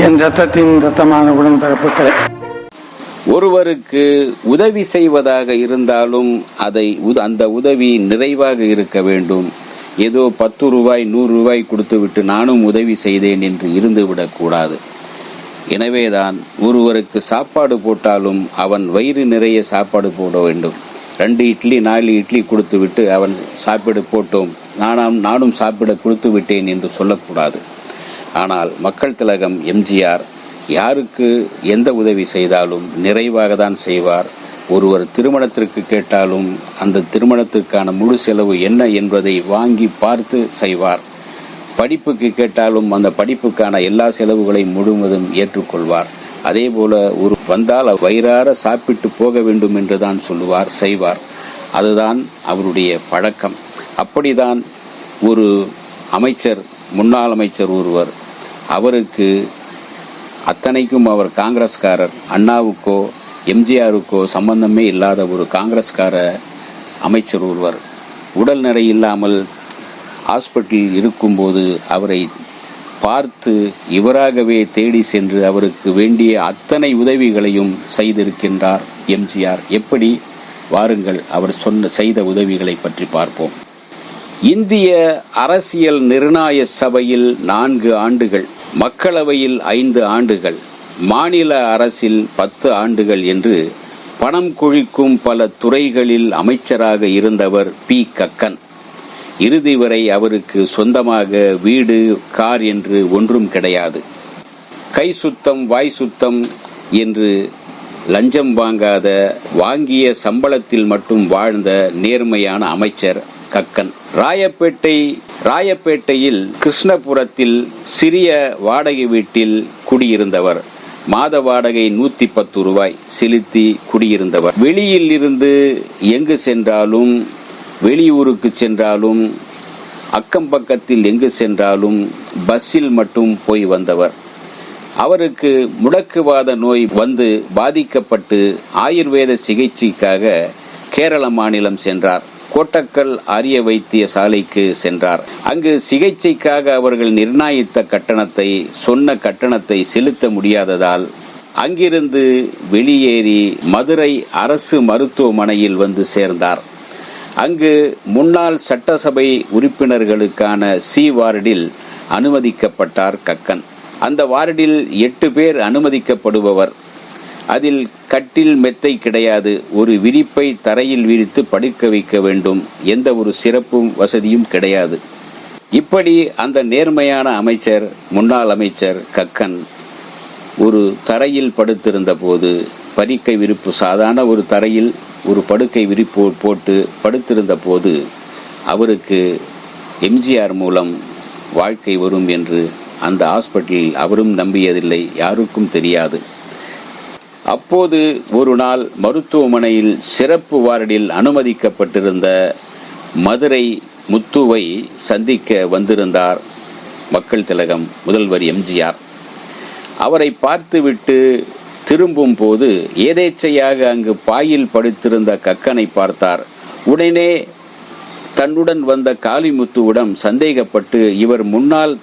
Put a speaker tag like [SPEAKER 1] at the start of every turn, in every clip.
[SPEAKER 1] என் ரத்தத்தின் ரத்தமான உடன்பிறப்புகளே,
[SPEAKER 2] ஒருவருக்கு உதவி செய்வதாக இருந்தாலும் அந்த உதவி நிறைவாக இருக்க வேண்டும். ஏதோ 10 ரூபாய் 100 ரூபாய் கொடுத்துவிட்டு நானும் உதவி செய்தேன் என்று இருந்துவிடக்கூடாது. எனவேதான் ஒருவருக்கு சாப்பாடு போட்டாலும் அவன் வயிறு நிறைய சாப்பாடு போட வேண்டும். 2 இட்லி 4 இட்லி கொடுத்து விட்டு அவன் சாப்பிட போட்டோம், நானும் சாப்பிட கொடுத்து விட்டேன் என்று சொல்லக்கூடாது. ஆனால் மக்கள் திலகம் எம்ஜிஆர் யாருக்கு எந்த உதவி செய்தாலும் நிறைவாக தான் செய்வார். ஒருவர் திருமணத்திற்கு கேட்டாலும் அந்த திருமணத்திற்கான முழு செலவு என்ன என்பதை வாங்கி பார்த்து செய்வார். படிப்புக்கு கேட்டாலும் அந்த படிப்புக்கான எல்லா செலவுகளையும் முழுவதும் ஏற்றுக்கொள்வார். அதே போல ஒரு வந்தால் வயிறார சாப்பிட்டு போக வேண்டும் என்று தான் சொல்லுவார், செய்வார். அதுதான் அவருடைய பழக்கம். அப்படிதான் ஒரு அமைச்சர், முன்னாள் அமைச்சர் ஒருவர், அவருக்கு அத்தனைக்கும் அவர் காங்கிரஸ்காரர், அண்ணாவுக்கோ எம்ஜிஆருக்கோ சம்பந்தமே இல்லாத ஒரு காங்கிரஸ்கார அமைச்சர் ஒருவர் உடல் நிறை இல்லாமல் ஹாஸ்பிட்டலில் இருக்கும்போது அவரை பார்த்து இவராகவே தேடி சென்று அவருக்கு வேண்டிய அத்தனை உதவிகளையும் செய்திருக்கின்றார் எம்ஜிஆர். எப்படி? வாருங்கள் அவர் செய்த உதவிகளை பற்றி பார்ப்போம். இந்திய அரசியல் நிர்ணய சபையில் 4 ஆண்டுகள், மக்களவையில் 5 ஆண்டுகள், மாநில அரசில் 10 ஆண்டுகள் என்று பணம் குழிக்கும் பல துறைகளில் அமைச்சராக இருந்தவர் பி. கக்கன். இறுதி வரை அவருக்கு சொந்தமாக வீடு, கார் என்று ஒன்றும் கிடையாது. கை சுத்தம் வாய் சுத்தம் என்று லஞ்சம் வாங்காத, வாங்கிய சம்பளத்தில் மட்டும் வாழ்ந்த நேர்மையான அமைச்சர் கக்கன். ராயப்பேட்டையில் கிருஷ்ணபுரத்தில் சிறிய வாடகை வீட்டில் குடியிருந்தவர். மாத வாடகை 110 ரூபாய் செலுத்தி குடியிருந்தவர். வெளியில் இருந்து எங்கு சென்றாலும், வெளியூருக்கு சென்றாலும், அக்கம் பக்கத்தில் எங்கு சென்றாலும் பஸ்ஸில் மட்டும் போய் வந்தவர். அவருக்கு முடக்குவாத நோய் வந்து பாதிக்கப்பட்டு ஆயுர்வேத சிகிச்சைக்காக கேரள மாநிலம் சென்றார். கோட்டக்கல் ஆரிய வைத்திய சாலைக்கு சென்றார். அங்கு சிகிச்சைக்காக அவர்கள் நிர்ணயித்த கட்டணத்தை, சொன்ன கட்டணத்தை செலுத்த முடியாததால் அங்கிருந்து வெளியேறி மதுரை அரசு மருத்துவமனையில் வந்து சேர்ந்தார். அங்கு முன்னாள் சட்டசபை உறுப்பினர்களுக்கான சி வார்டில் அனுமதிக்கப்பட்டார் கக்கன். அந்த வார்டில் 8 பேர் அனுமதிக்கப்படுபவர். அதில் கட்டில் மெத்தை கிடையாது. ஒரு விரிப்பை தரையில் விரித்து படுக்க வைக்க வேண்டும். எந்த ஒரு சிறப்பும் வசதியும் கிடையாது. இப்படி அந்த நேர்மையான அமைச்சர், முன்னாள் அமைச்சர் கக்கன் ஒரு தரையில் படுத்திருந்த போது, படுக்கை விரிப்பு, சாதாரண ஒரு தரையில் ஒரு படுக்கை விரிப்பு போட்டு படுத்திருந்த போது அவருக்கு எம்ஜிஆர் மூலம் வாழ்க்கை வரும் என்று அந்த ஹாஸ்பிட்டலில் அவரும் நம்பியதில்லை, யாருக்கும் தெரியாது. அப்போது ஒரு நாள் மருத்துவமனையில் சிறப்பு வார்டில் அனுமதிக்கப்பட்டிருந்த மதுரை முத்துவை சந்திக்க வந்திருந்தார் மக்கள் திலகம் முதல்வர் எம்ஜிஆர். அவரை பார்த்துவிட்டு திரும்பும் போது ஏதேச்சையாக அங்கு பாயில் படுத்திருந்த கக்கனை பார்த்தார். உடனே தன்னுடன் வந்த காளிமுத்துவிடம் சந்தேகப்பட்டு, இவர் முன்னாள்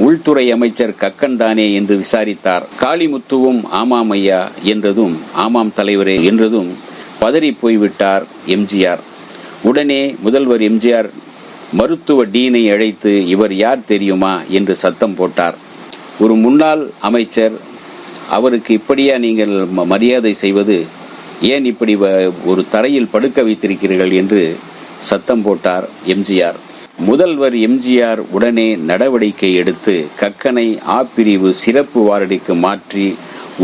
[SPEAKER 2] உள்துறை அமைச்சர் கக்கன் தானே என்று விசாரித்தார். காளிமுத்துவும் ஆமாம் ஐயா என்றதும், ஆமாம் தலைவரே என்றதும் பதறி போய்விட்டார் எம்ஜிஆர். உடனே முதல்வர் எம்ஜிஆர் மருத்துவ டீனை அழைத்து, இவர் யார் தெரியுமா என்று சத்தம் போட்டார். ஒரு முன்னாள் அமைச்சர், அவருக்கு இப்படியா நீங்கள் மரியாதை செய்வது? ஏன் இப்படி ஒரு தரையில் படுக்க வைத்திருக்கிறீர்கள் என்று சத்தம் போட்டார் எம்ஜிஆர். முதல்வர் எம்ஜிஆர் உடனே நடவடிக்கை எடுத்து கக்கனை ஆ பிரிவு சிறப்பு வார்டுக்கு மாற்றி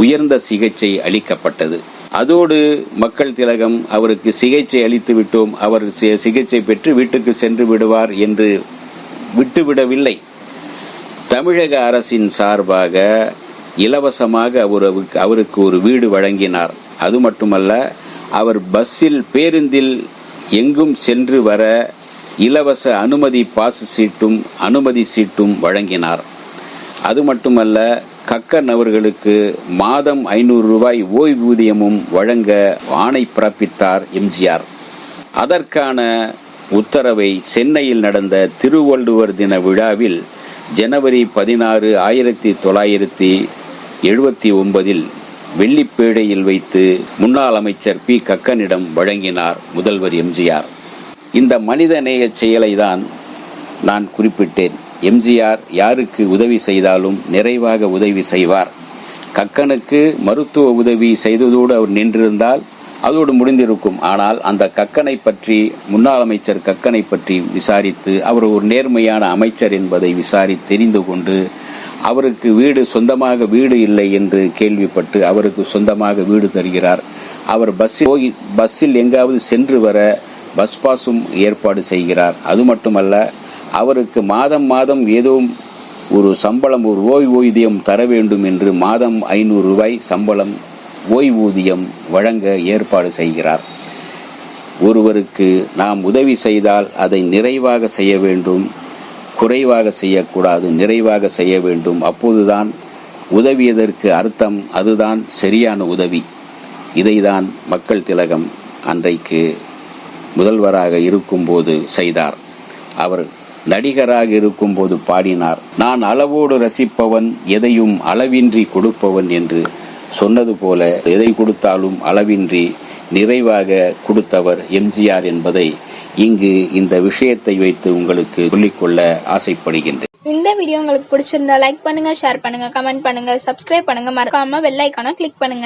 [SPEAKER 2] உயர்ந்த சிகிச்சை அளிக்கப்பட்டது. அதோடு மக்கள் திலகம் அவருக்கு சிகிச்சை அளித்து விட்டோம், அவர் சிகிச்சை பெற்று வீட்டுக்கு சென்று விடுவார் என்று விட்டுவிடவில்லை. தமிழக அரசின் சார்பாக இலவசமாக அவருக்கு ஒரு வீடு வழங்கினார். அது மட்டுமல்ல, அவர் பஸ்ஸில், பேருந்தில் எங்கும் சென்று வர இலவச அனுமதி பாஸ் சீட்டும் அனுமதி சீட்டும் வழங்கினார். அது மட்டுமல்ல, கக்கன் அவர்களுக்கு மாதம் 500 ரூபாய் ஓய்வூதியமும் வழங்க ஆணை பிறப்பித்தார் எம்ஜிஆர். அதற்கான உத்தரவை சென்னையில் நடந்த திருவள்ளுவர் தின விழாவில் ஜனவரி 16, 1979 வெள்ளிப்பேடையில் வைத்து முன்னாள் அமைச்சர் பி. கக்கனிடம் வழங்கினார் முதல்வர் எம்ஜிஆர். இந்த மனிதநேய செயலை தான் நான் குறிப்பிட்டேன். எம்ஜிஆர் யாருக்கு உதவி செய்தாலும் நிறைவாக உதவி செய்வார். கக்கனுக்கு மருத்துவ உதவி செய்ததோடு அவர் நின்றிருந்தால் அதோடு முடிந்திருக்கும். ஆனால் அந்த கக்கனை பற்றி, முன்னாள் அமைச்சர் கக்கனை பற்றி விசாரித்து, அவர் ஒரு நேர்மையான அமைச்சர் என்பதை விசாரித்து தெரிந்து கொண்டு, அவருக்கு சொந்தமாக வீடு இல்லை என்று கேள்விப்பட்டு அவருக்கு சொந்தமாக வீடு தருகிறார். அவர் பஸ்ஸில் எங்காவது சென்று வர பஸ் பாஸும் ஏற்பாடு செய்கிறார். அது மட்டுமல்ல, அவருக்கு மாதம் மாதம் ஏதோ ஒரு சம்பளம், ஒரு ஓய்வூதியம் தர வேண்டும் என்று மாதம் 500 ரூபாய் சம்பளம் ஓய்வூதியம் வழங்க ஏற்பாடு செய்கிறார். ஒருவருக்கு நாம் உதவி செய்தால் அதை நிறைவாக செய்ய வேண்டும், குறைவாக செய்யக்கூடாது, நிறைவாக செய்ய வேண்டும். அப்போதுதான் உதவியதற்கு அர்த்தம், அதுதான் சரியான உதவி. இதைதான் மக்கள் திலகம் அன்றைக்கு முதல்வராக இருக்கும்போது செய்தார். அவர் நடிகராக இருக்கும்போது பாடினார், நான் அளவோடு ரசிப்பவன், எதையும் அளவின்றி கொடுப்பவன் என்று சொன்னது போல எதை கொடுத்தாலும் அளவின்றி நிறைவாக கொடுத்தவர் எம்ஜிஆர் என்பதை இங்கு இந்த விஷயத்தை வைத்து உங்களுக்கு சொல்லிக்கொள்ள ஆசைப்படுகின்றேன்.
[SPEAKER 3] இந்த வீடியோ உங்களுக்கு பிடிச்சிருந்தா லைக் பண்ணுங்க, ஷேர் பண்ணுங்க, கமெண்ட் பண்ணுங்க, சப்ஸ்கிரைப் பண்ணுங்க, மறக்காம பெல் ஐகானை கிளிக் பண்ணுங்க.